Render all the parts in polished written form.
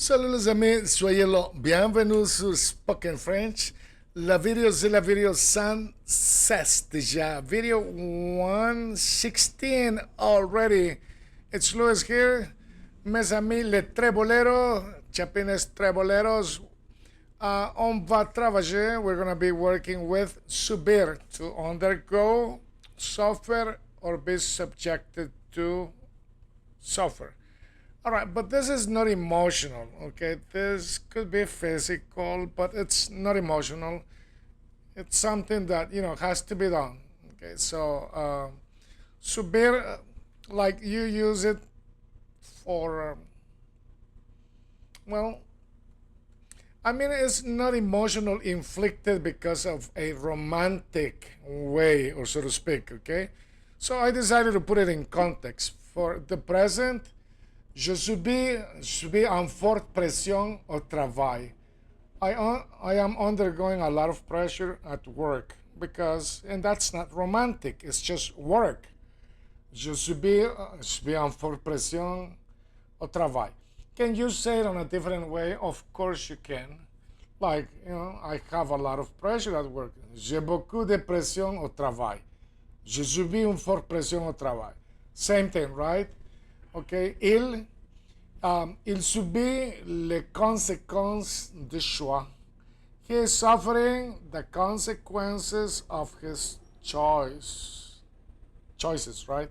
Salut les amis, soyez là. Bienvenue sur Spoken French. La vidéo, c'est la vidéo 116 déjà. Video 116 already. It's Louis here. Mes amis, les treboleros, chapines treboleros. On va travailler. We're going to be working with subir, to undergo, suffer, or be subjected to suffer. All right, but this is not emotional, okay? This could be physical, but it's not emotional. It's something that, has to be done, okay? So, subir, like you use it for, well, I mean, it's not emotional inflicted because of a romantic way, or so to speak, okay? So I decided to put it in context. For the present, je subis en forte pression au travail. I am undergoing a lot of pressure at work because, and that's not romantic, it's just work. Je subis en forte pression au travail. Can you say it on a different way? Of course you can. Like, I have a lot of pressure at work. J'ai beaucoup de pression au travail. Je subis une forte pression au travail. Same thing, right? Okay, il subit les conséquences du choix. He is suffering the consequences of his choices, right?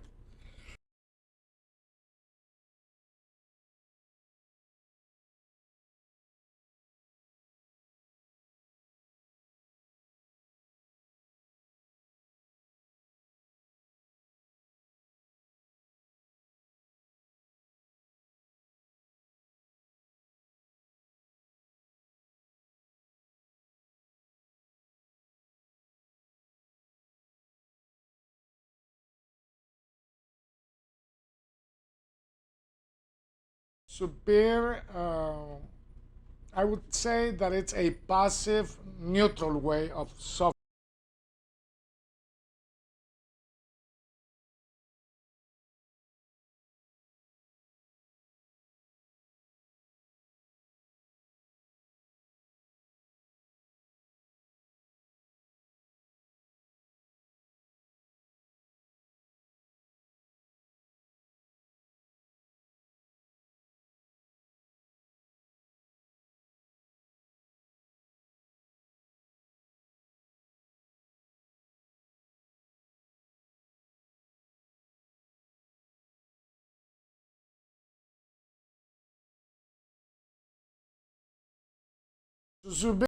Subir, I would say that it's a passive, neutral way of suffering. Subir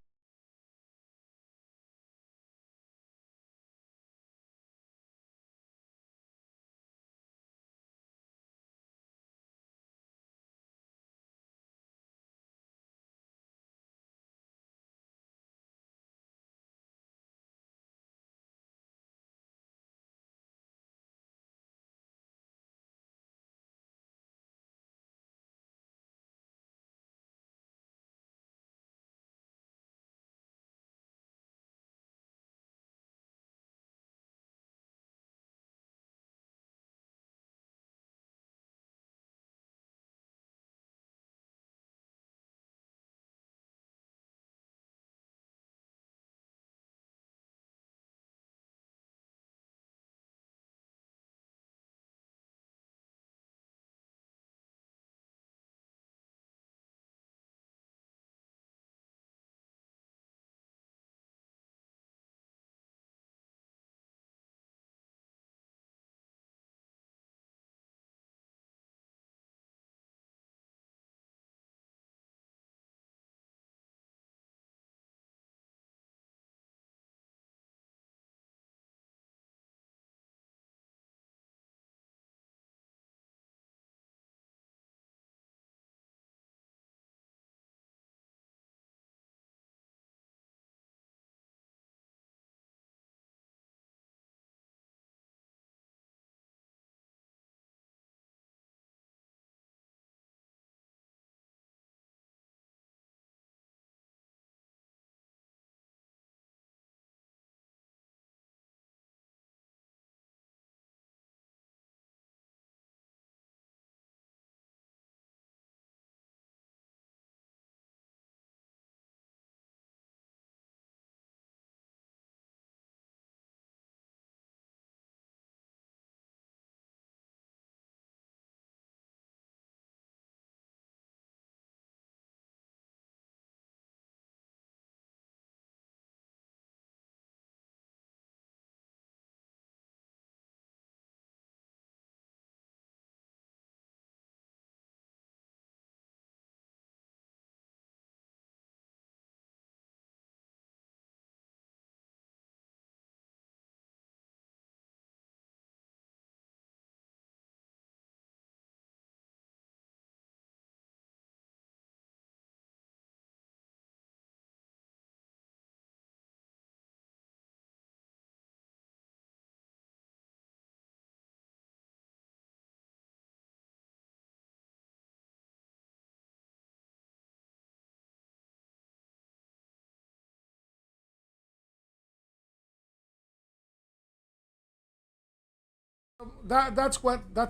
That's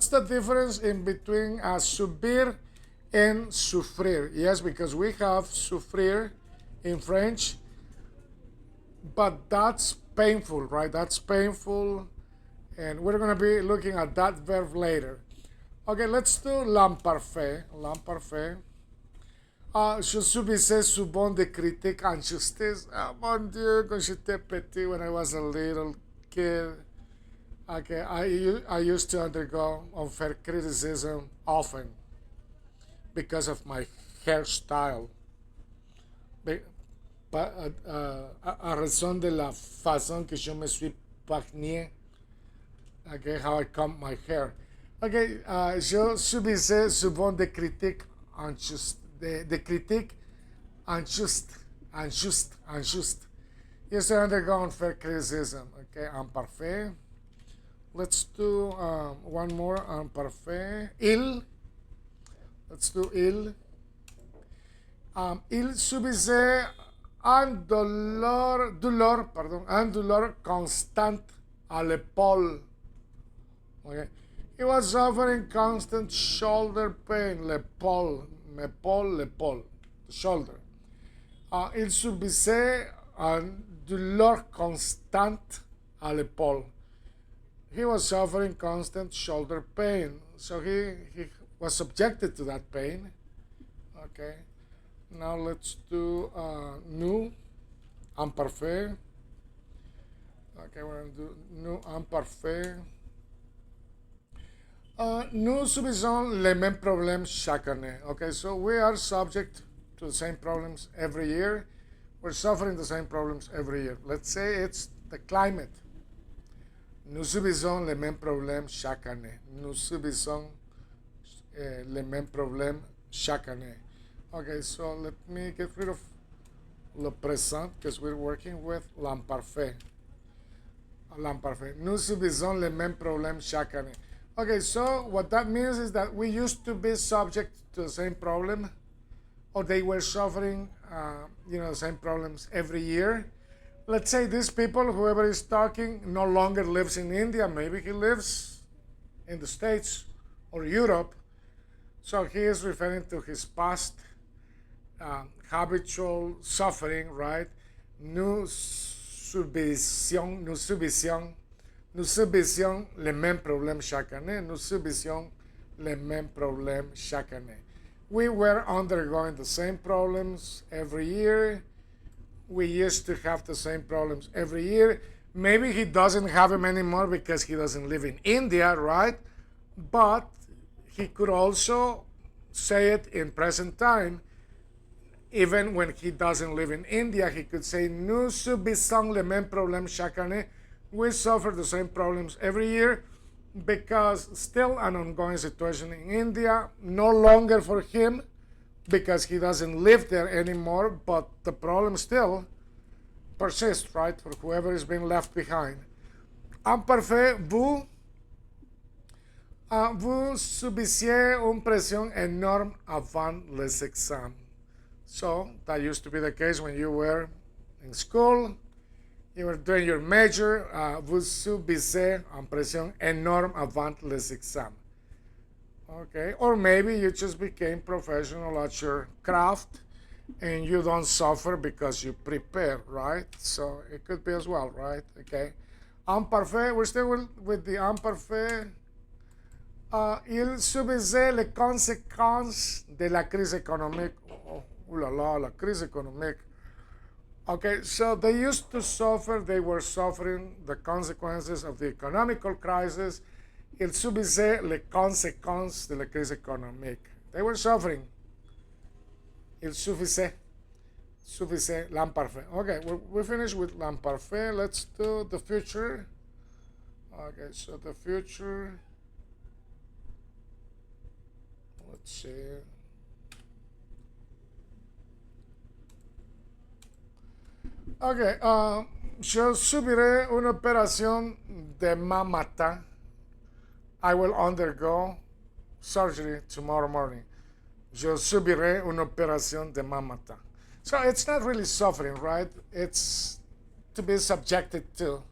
the difference in between subir and souffrir. Yes, because we have souffrir in French, but that's painful, right? That's painful, and we're gonna be looking at that verb later. Okay, let's do l'imparfait. L'imparfait. Je subissais souvent des critiques injustices. Oh mon Dieu, quand j'étais petit, when I was a little kid, okay, I used to undergo unfair criticism often because of my hairstyle. À raison de la façon que je me suis peigné, okay, how I comb my hair. Okay, je subissais souvent des critiques injustes, des critiques injustes. Yes, I undergo unfair criticism. Okay, imparfait. Let's do one more imparfait. Il. Let's do il. Il subissait un douleur constant à l'épaule. Okay. He was suffering constant shoulder pain. L'épaule, l'épaule, the shoulder. Il subissait une douleur constante à l'épaule. He was suffering constant shoulder pain. So he was subjected to that pain. Okay. Now let's do nous, imparfait. Okay, we're going to do nous, imparfait. Nous subissons les mêmes problèmes chaque année. Okay, so we are subject to the same problems every year. We're suffering the same problems every year. Let's say it's the climate. Nous subissons les mêmes problèmes chaque année. Nous subissons les mêmes problèmes chaque année. Okay, so let me get rid of le présent because we're working with l'imparfait. L'imparfait. Nous subissons les mêmes problèmes chaque année. Okay, so what that means is that we used to be subject to the same problem, or they were suffering, the same problems every year. Let's say these people, whoever is talking, no longer lives in India. Maybe he lives in the States or Europe. So he is referring to his past habitual suffering, right? Nous subissions les mêmes problèmes chaque année. Nous subissions les mêmes problèmes chaque année. We were undergoing the same problems every year. We used to have the same problems every year. Maybe he doesn't have them anymore because he doesn't live in India, right? But he could also say it in present time. Even when he doesn't live in India, he could say, nous subissons les mêmes problèmes chaque année. We suffer the same problems every year because still an ongoing situation in India, no longer for him because he doesn't live there anymore, but the problem still persists, right, for whoever is being left behind. Imparfait, vous subissiez une pression énorme avant les exams. So that used to be the case when you were in school. You were doing your major, vous subissez une pression énorme avant les exams. Okay, or maybe you just became professional at your craft and you don't suffer because you prepare, right? So it could be as well, right? Okay. Imparfait, we're still with the imparfait. Il subissait les conséquences de la crise économique. Oh la la, la crise économique. Okay, so they used to suffer, they were suffering the consequences of the economical crisis. Il subissait les conséquences de la crise économique. They were suffering. Il suffisait l'imparfait. Okay, we finished with l'imparfait. Let's do the future. Okay, so the future. Let's see. Okay, je subirai une opération demain matin. I will undergo surgery tomorrow morning. Je subirai une opération demain matin. So it's not really suffering, right? It's to be subjected to.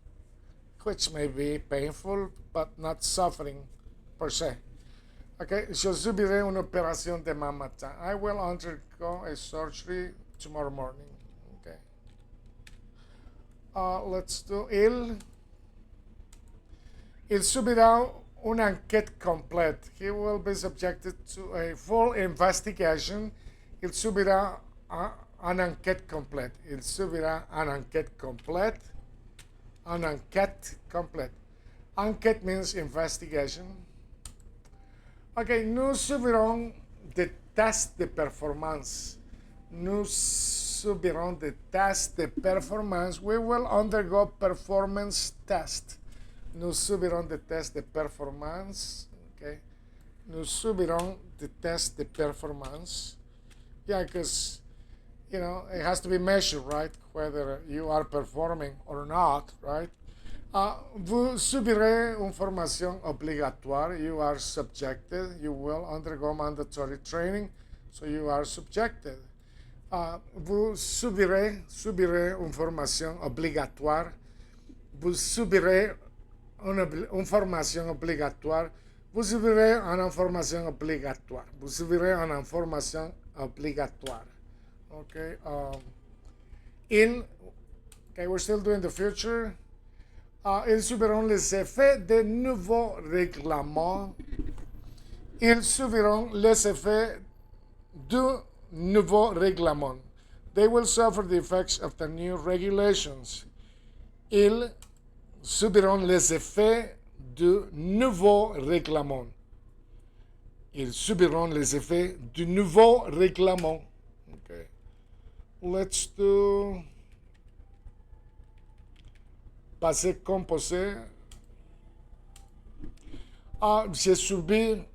which may be painful but not suffering per se. Okay, je subirai une opération demain matin. I will undergo a surgery tomorrow morning. Okay. Let's do il subira une enquête complète. He will be subjected to a full investigation. Il subira une enquête complète. Il subira une enquête complète. Une enquête complète. Enquête means investigation. Ok, nous subirons des tests de performance. Nous subirons des tests de performance. We will undergo performance test. Nous subirons des tests de performance. Okay. Nous subirons des tests de performance. Yeah, because, you know, it has to be measured, right? Whether you are performing or not, right? Vous subirez une formation obligatoire. You are subjected. You will undergo mandatory training. So you are subjected. Vous subirez une formation obligatoire. Vous subirez une formation obligatoire. Vous subirez une formation obligatoire. Vous subirez une formation obligatoire. Okay. Okay, we're still doing the future. Ils subiront les effets des nouveaux règlements. Ils subiront les effets du nouveau règlement. They will suffer the effects of the new regulations. Ils subiront les effets du nouveau règlement. Ils subiront les effets du nouveau règlement. Okay. Let's do passé composé. J'ai subi